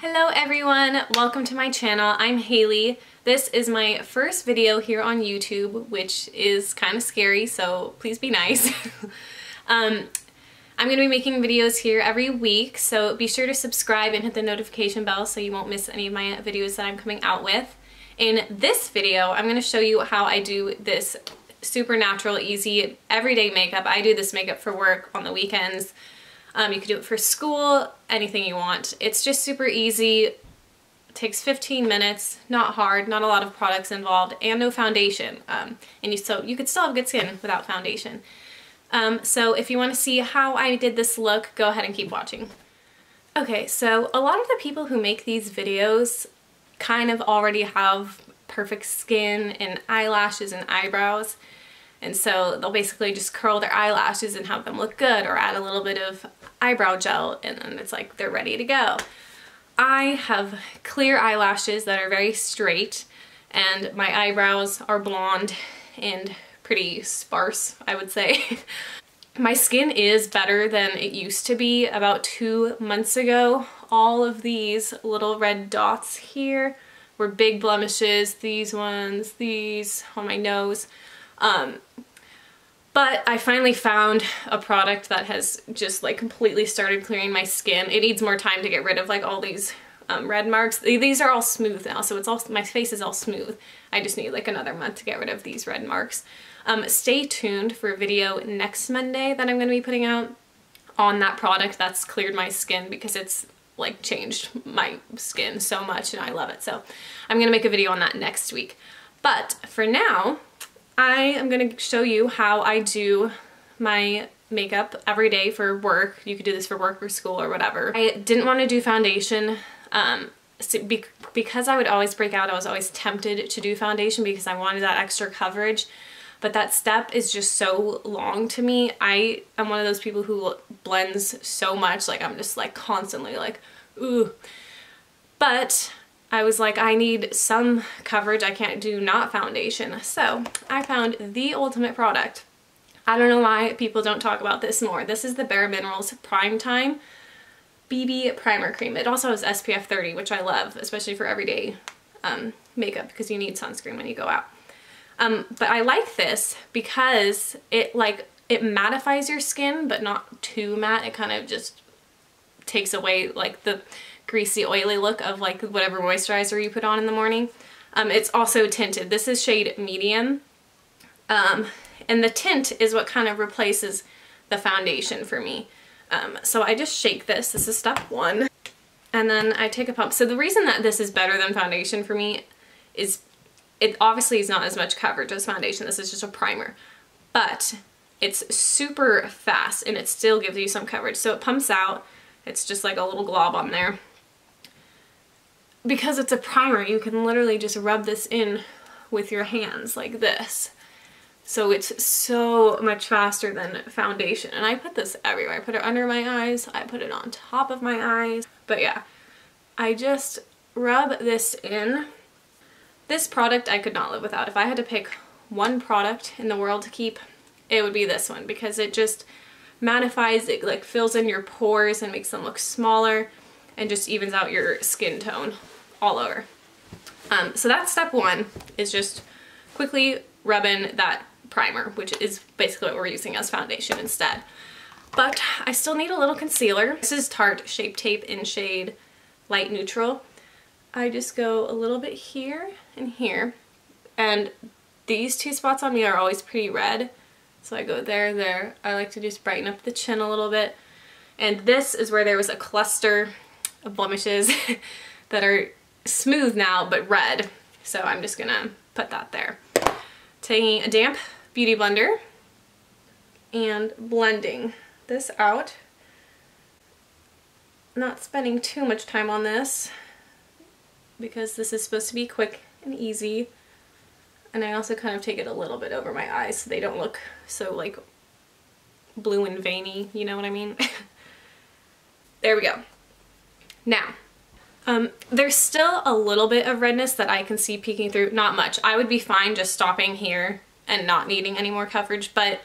Hello everyone, welcome to my channel. I'm Haley. This is my first video here on YouTube, which is kind of scary, so please be nice. I'm going to be making videos here every week, so be sure to subscribe and hit the notification bell so you won't miss any of my videos that I'm coming out with. In this video, I'm going to show you how I do this super natural, easy, everyday makeup. I do this makeup for work on the weekends. You can do it for school, anything you want. It's just super easy. It takes 15 minutes, not hard, not a lot of products involved, and no foundation. So you could still have good skin without foundation. So if you want to see how I did this look, go ahead and keep watching. Okay, so a lot of the people who make these videos kind of already have perfect skin and eyelashes and eyebrows. And so they'll basically just curl their eyelashes and have them look good, or add a little bit of eyebrow gel, and then it's like they're ready to go. I have clear eyelashes that are very straight, and my eyebrows are blonde and pretty sparse, I would say. My skin is better than it used to be. About 2 months ago, all of these little red dots here were big blemishes. These ones, these on my nose. But I finally found a product that has just like completely started clearing my skin. It needs more time to get rid of like all these red marks. These are all smooth now, so it's all, my face is all smooth. I just need like another month to get rid of these red marks. Stay tuned for a video next Monday that I'm going to be putting out on that product that's cleared my skin, because it's like changed my skin so much and I love it. So I'm going to make a video on that next week. But for now, I am going to show you how I do my makeup every day for work. You could do this for work or school or whatever. I didn't want to do foundation because I would always break out. I was always tempted to do foundation because I wanted that extra coverage. But that step is just so long to me. I am one of those people who blends so much. Like I'm just like constantly like, ooh. But I was like, I need some coverage. I can't do not foundation. So I found the ultimate product. I don't know why people don't talk about this more. This is the BAREMINERALS Prime Time BB Primer Cream. It also has SPF 30, which I love, especially for everyday makeup, because you need sunscreen when you go out. But I like this because it mattifies your skin, but not too matte. It kind of just takes away like the greasy, oily look of like whatever moisturizer you put on in the morning. It's also tinted. This is shade medium. And the tint is what kind of replaces the foundation for me. So I just shake this. This is step one. And then I take a pump. So the reason that this is better than foundation for me is it obviously is not as much coverage as foundation. This is just a primer. But it's super fast and it still gives you some coverage. So it pumps out. It's just like a little glob on there. Because it's a primer, you can literally just rub this in with your hands like this. So it's so much faster than foundation. And I put this everywhere. I put it under my eyes. I put it on top of my eyes. But yeah, I just rub this in. This product I could not live without. If I had to pick one product in the world to keep, it would be this one, because it just mattifies, it like fills in your pores and makes them look smaller and just evens out your skin tone all over. So that's step one, is just quickly rub in that primer, which is basically what we're using as foundation instead. But I still need a little concealer. This is Tarte Shape Tape in shade Light Neutral. I just go a little bit here and here, and these two spots on me are always pretty red, so I go there, there. I like to just brighten up the chin a little bit. And this is where there was a cluster of blemishes that are smooth now but red, so I'm just gonna put that there. Taking a damp beauty blender and blending this out. Not spending too much time on this because this is supposed to be quick and easy, and I also kind of take it a little bit over my eyes so they don't look so like blue and veiny, you know what I mean? There we go. Now, there's still a little bit of redness that I can see peeking through. Not much. I would be fine just stopping here and not needing any more coverage, but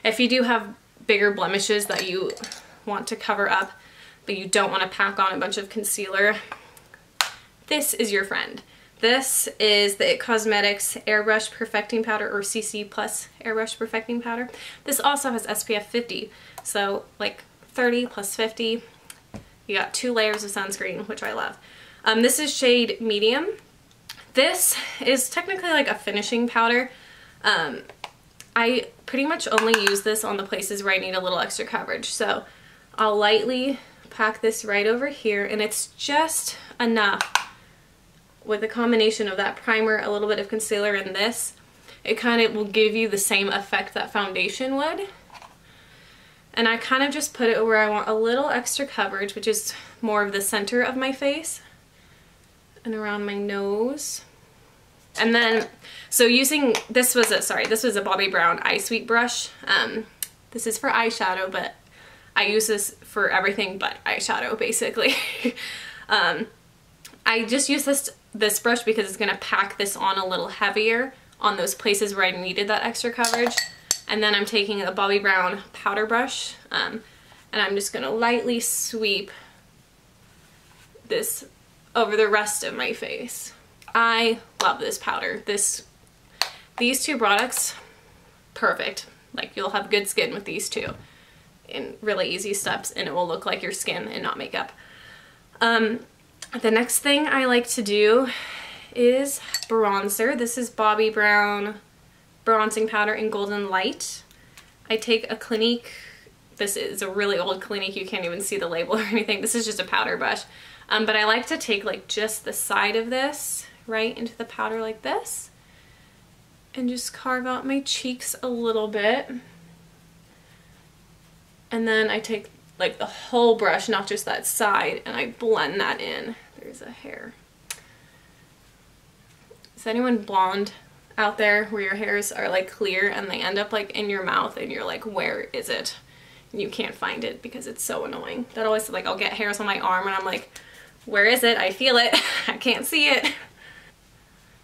if you do have bigger blemishes that you want to cover up, but you don't want to pack on a bunch of concealer, this is your friend. This is the IT Cosmetics Airbrush Perfecting Powder, or CC Plus Airbrush Perfecting Powder. This also has SPF 50, so like 30 plus 50. You got 2 layers of sunscreen, which I love. This is shade medium. This is technically like a finishing powder. I pretty much only use this on the places where I need a little extra coverage. So I'll lightly pack this right over here, and it's just enough with a combination of that primer, a little bit of concealer, and this. It kind of will give you the same effect that foundation would. And I kind of just put it where I want a little extra coverage, which is more of the center of my face and around my nose. And then, so using, this was a Bobbi Brown Eye Sweep brush. This is for eyeshadow, but I use this for everything but eyeshadow, basically. I just use this brush because it's going to pack this on a little heavier on those places where I needed that extra coverage. And then I'm taking a Bobbi Brown powder brush, and I'm just going to lightly sweep this over the rest of my face. I love this powder. These 2 products, perfect. Like, you'll have good skin with these 2 in really easy steps, and it will look like your skin and not makeup. The next thing I like to do is bronzer. This is Bobbi Brown bronzing powder in Golden Light. I take a Clinique. This is a really old Clinique. You can't even see the label or anything. This is just a powder brush. But I like to take like just the side of this right into the powder like this and just carve out my cheeks a little bit. And then I take like the whole brush, not just that side, and I blend that in. There's a hair. Is anyone blonde out there where your hairs are like clear and they end up like in your mouth and you're like, where is it? And you can't find it because it's so annoying. That always, like, I'll get hairs on my arm and I'm like, where is it? I feel it. I can't see it.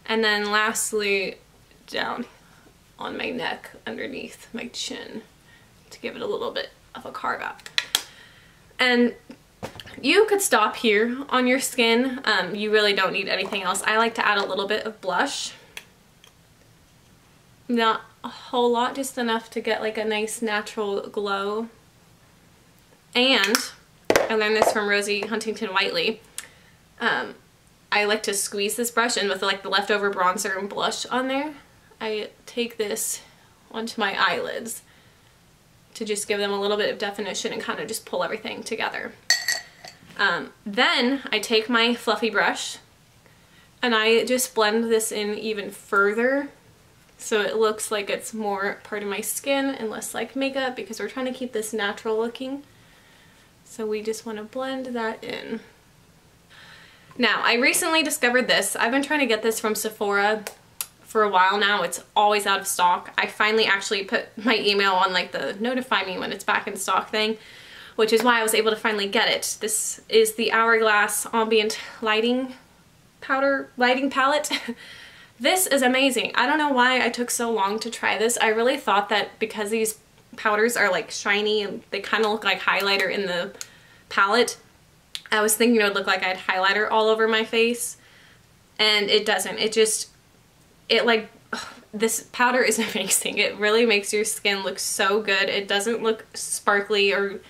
And then lastly, down on my neck underneath my chin to give it a little bit of a carve out. And you could stop here on your skin. You really don't need anything else. I like to add a little bit of blush. Not a whole lot, just enough to get like a nice natural glow. And I learned this from Rosie Huntington Whiteley. I like to squeeze this brush, and with like the leftover bronzer and blush on there, I take this onto my eyelids to just give them a little bit of definition and kind of just pull everything together. Then I take my fluffy brush and I just blend this in even further so it looks like it's more part of my skin and less like makeup, because we're trying to keep this natural looking. So we just want to blend that in. Now, I recently discovered this. I've been trying to get this from Sephora for a while now. It's always out of stock. I finally actually put my email on like the notify me when it's back in stock thing, which is why I was able to finally get it. This is the Hourglass Ambient lighting palette. This is amazing. I don't know why I took so long to try this. I really thought that because these powders are like shiny and they kind of look like highlighter in the palette, I was thinking it would look like I had highlighter all over my face, and it doesn't. This powder is amazing. It really makes your skin look so good. It doesn't look sparkly or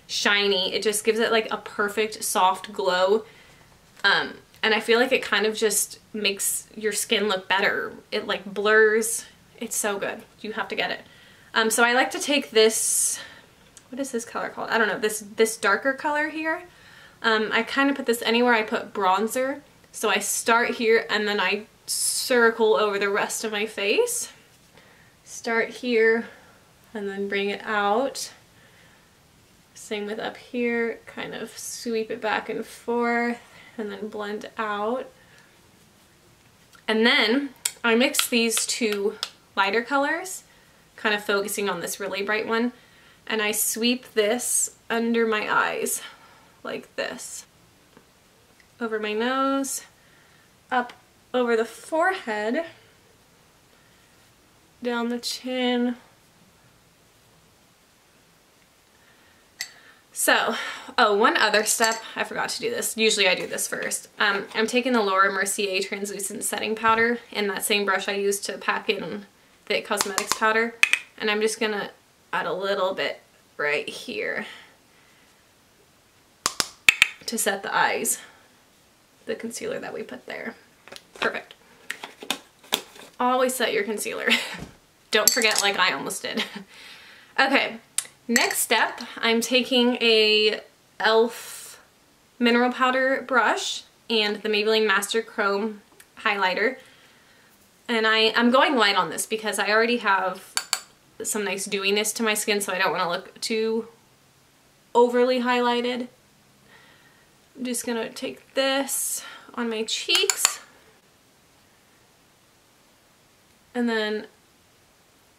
shiny. It just gives it like a perfect soft glow. And I feel like it kind of just makes your skin look better. It like blurs. It's so good. You have to get it. So I like to take this, what is this color called? I don't know, this darker color here. I kind of put this anywhere I put bronzer. So I start here and then I circle over the rest of my face. Start here and then bring it out. Same with up here, kind of sweep it back and forth and then blend out. And then I mix these 2 lighter colors, kind of focusing on this really bright one, and I sweep this under my eyes like this. Over my nose, up over the forehead, down the chin. So Oh, one other step, I forgot to do this. Usually I do this first. I'm taking the Laura Mercier translucent setting powder in that same brush I used to pack in the cosmetics powder. And I'm just gonna add a little bit right here to set the eyes, the concealer that we put there. Perfect. Always set your concealer. Don't forget, like I almost did. Okay, next step, I'm taking a e.l.f. mineral powder brush and the Maybelline Master Chrome highlighter. And I'm going light on this because I already have some nice dewiness to my skin, so I don't want to look too overly highlighted. I'm just gonna take this on my cheeks and then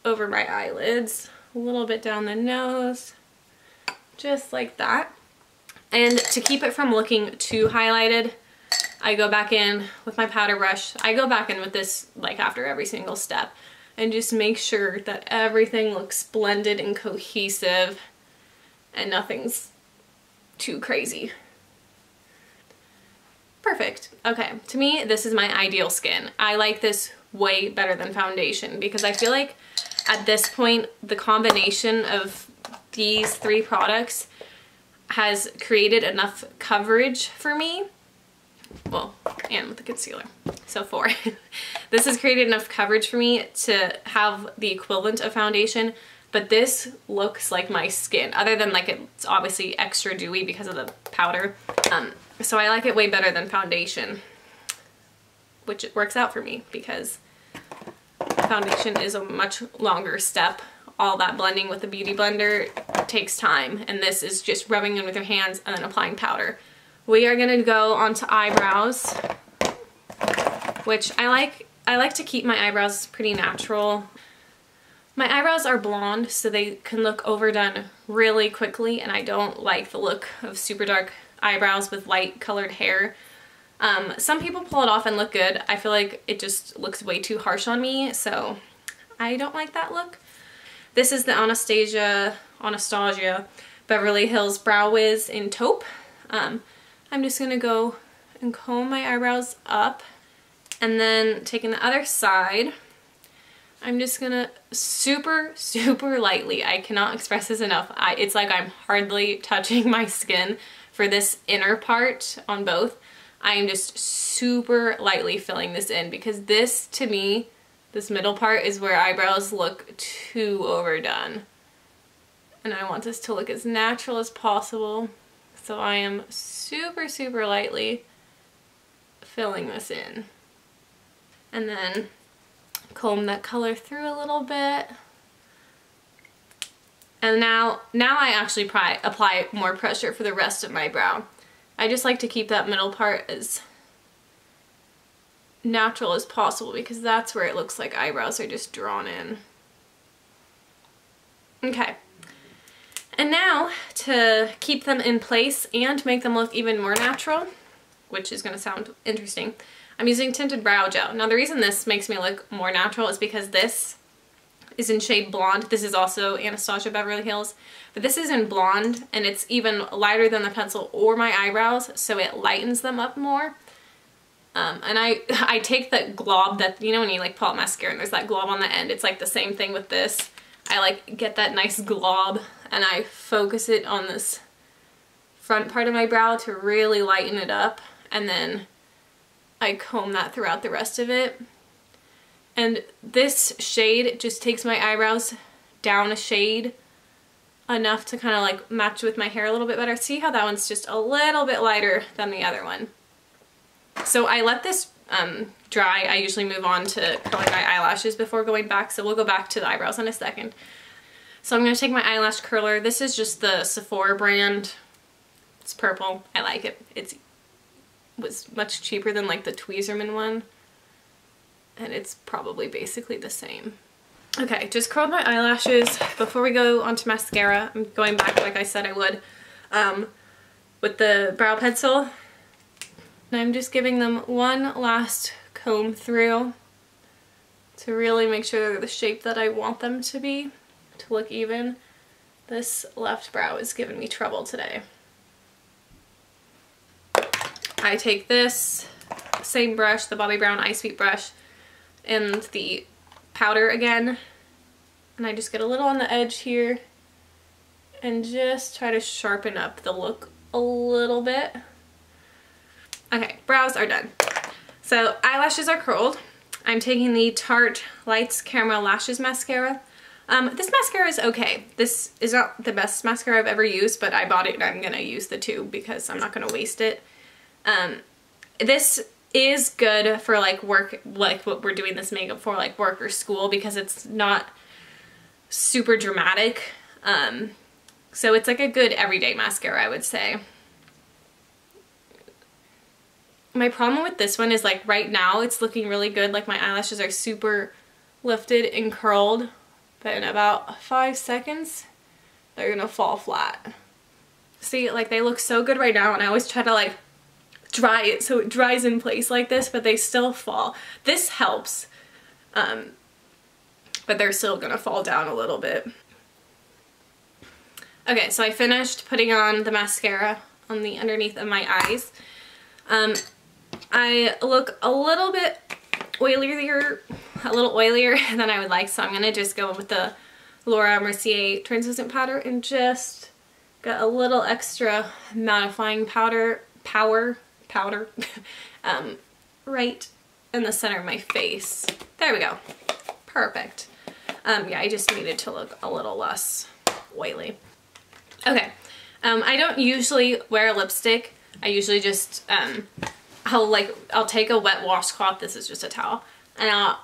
over my eyelids, a little bit down the nose, just like that. And to keep it from looking too highlighted, I go back in with my powder brush. I go back in with this like after every single step and just make sure that everything looks blended and cohesive and nothing's too crazy. Perfect. Okay, to me, this is my ideal skin. I like this way better than foundation because I feel like at this point, the combination of these three products has created enough coverage for me. Well, and with the concealer. So 4. This has created enough coverage for me to have the equivalent of foundation, but this looks like my skin, other than like it's obviously extra dewy because of the powder. So I like it way better than foundation, which it works out for me because foundation is a much longer step. All that blending with the beauty blender takes time, and this is just rubbing in with your hands and then applying powder. We are gonna go on to eyebrows, which I like to keep my eyebrows pretty natural. My eyebrows are blonde, so they can look overdone really quickly, and I don't like the look of super dark eyebrows with light colored hair. Some people pull it off and look good. I feel like it just looks way too harsh on me, so I don't like that look. This is the Anastasia Beverly Hills Brow Wiz in Taupe. I'm just gonna go and comb my eyebrows up, and then taking the other side, I'm just gonna super lightly, I cannot express this enough, it's like I'm hardly touching my skin for this inner part on both. I am just super lightly filling this in because this, to me, this middle part is where eyebrows look too overdone. And I want this to look as natural as possible. So I am super lightly filling this in. And then comb that color through a little bit. And now I actually apply more pressure for the rest of my brow. I just like to keep that middle part as natural as possible because that's where it looks like eyebrows are just drawn in. Okay. And now to keep them in place and make them look even more natural, which is going to sound interesting, I'm using Tinted Brow Gel. Now the reason this makes me look more natural is because this is in shade Blonde. This is also Anastasia Beverly Hills, but this is in Blonde and it's even lighter than the pencil or my eyebrows, so it lightens them up more. And I take the glob that, you know when you like pull out mascara and there's that glob on the end, it's like the same thing with this. I like get that nice glob and I focus it on this front part of my brow to really lighten it up, and then I comb that throughout the rest of it. And this shade just takes my eyebrows down a shade enough to kind of like match with my hair a little bit better. See how that one's just a little bit lighter than the other one. So I let this dry. I usually move on to curling my eyelashes before going back, so we'll go back to the eyebrows in a second. So I'm going to take my eyelash curler. This is just the Sephora brand. It's purple. I like it. It was much cheaper than like the Tweezerman one. And it's probably basically the same. Okay, just curled my eyelashes. Before we go on to mascara, I'm going back like I said I would with the brow pencil. And I'm just giving them one last comb through to really make sure they're the shape that I want them to be, to look even. This left brow is giving me trouble today. I take this same brush, the Bobbi Brown Ice Sweet brush, and the powder again, and I just get a little on the edge here and just try to sharpen up the look a little bit. Okay, brows are done. So eyelashes are curled. I'm taking the Tarte Lights Caramel Lashes Mascara. This mascara is okay. This is not the best mascara I've ever used, but I bought it and I'm gonna use the tube because I'm not gonna waste it. This is good for like work, like what we're doing this makeup for, like work or school, because it's not super dramatic. So it's like a good everyday mascara, I would say. My problem with this one is like right now it's looking really good. Like my eyelashes are super lifted and curled, but in about 5 seconds, they're gonna fall flat. See, like they look so good right now, and I always try to like dry it so it dries in place like this, but they still fall. This helps, but they're still gonna fall down a little bit. Okay, so I finished putting on the mascara on the underneath of my eyes. I look a little bit oilier than I would like, so I'm gonna just go with the Laura Mercier translucent powder and just get a little extra mattifying powder right in the center of my face. There we go. Perfect. Yeah, I just needed to look a little less oily. Okay, I don't usually wear lipstick. I usually just, I'll take a wet washcloth, this is just a towel, and I'll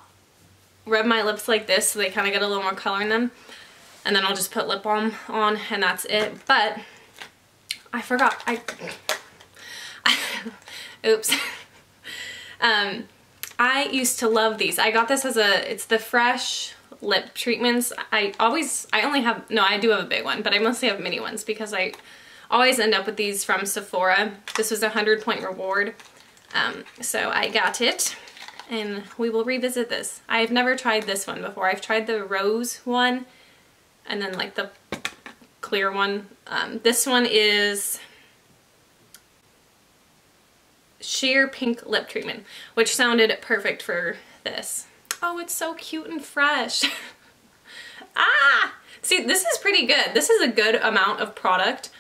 rub my lips like this so they kind of get a little more color in them, and then I'll just put lip balm on and that's it. But I forgot, oops. I used to love these. I got this as it's the Fresh lip treatments. I do have a big one, but I mostly have mini ones because I always end up with these from Sephora. This was a 100-point reward. So I got it, and we will revisit this. I've never tried this one before. I've tried the rose one and then like the clear one. This one is sheer pink lip treatment, which sounded perfect for this. Oh, it's so cute and fresh. Ah! See, this is pretty good. This is a good amount of product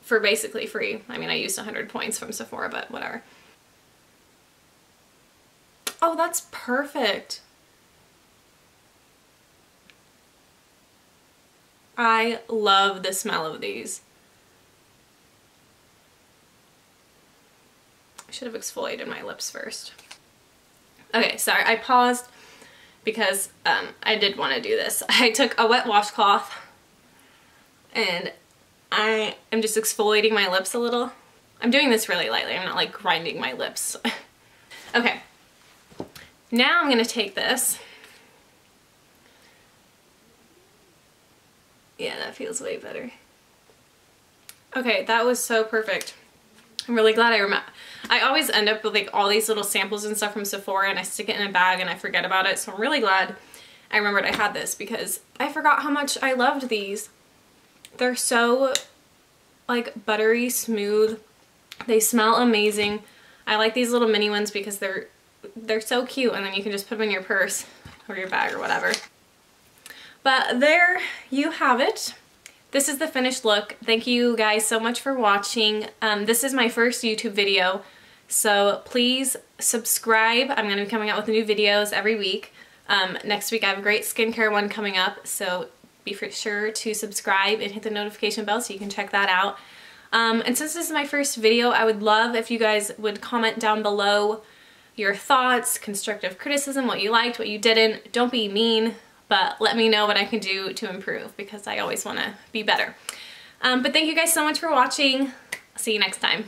for basically free. I mean, I used 100 points from Sephora, but whatever. Oh, that's perfect. I love the smell of these. I should have exfoliated my lips first. Okay, sorry, I paused because I did want to do this. I took a wet washcloth and I am just exfoliating my lips a little. I'm doing this really lightly. I'm not like grinding my lips. Okay, now I'm gonna take this. Yeah, that feels way better. Okay, that was so perfect. I'm really glad I remember. I always end up with like all these little samples and stuff from Sephora, and I stick it in a bag and I forget about it. So I'm really glad I remembered I had this because I forgot how much I loved these. They're so like buttery smooth. They smell amazing. I like these little mini ones because they're so cute, and then you can just put them in your purse or your bag or whatever. But there you have it. This is the finished look. Thank you guys so much for watching. This is my first YouTube video, so please subscribe. I'm going to be coming out with new videos every week. Next week I have a great skincare one coming up, so be sure to subscribe and hit the notification bell so you can check that out. And since this is my first video, I would love if you guys would comment down below your thoughts, constructive criticism, what you liked, what you didn't. Don't be mean, but let me know what I can do to improve because I always want to be better. But thank you guys so much for watching. I'll see you next time.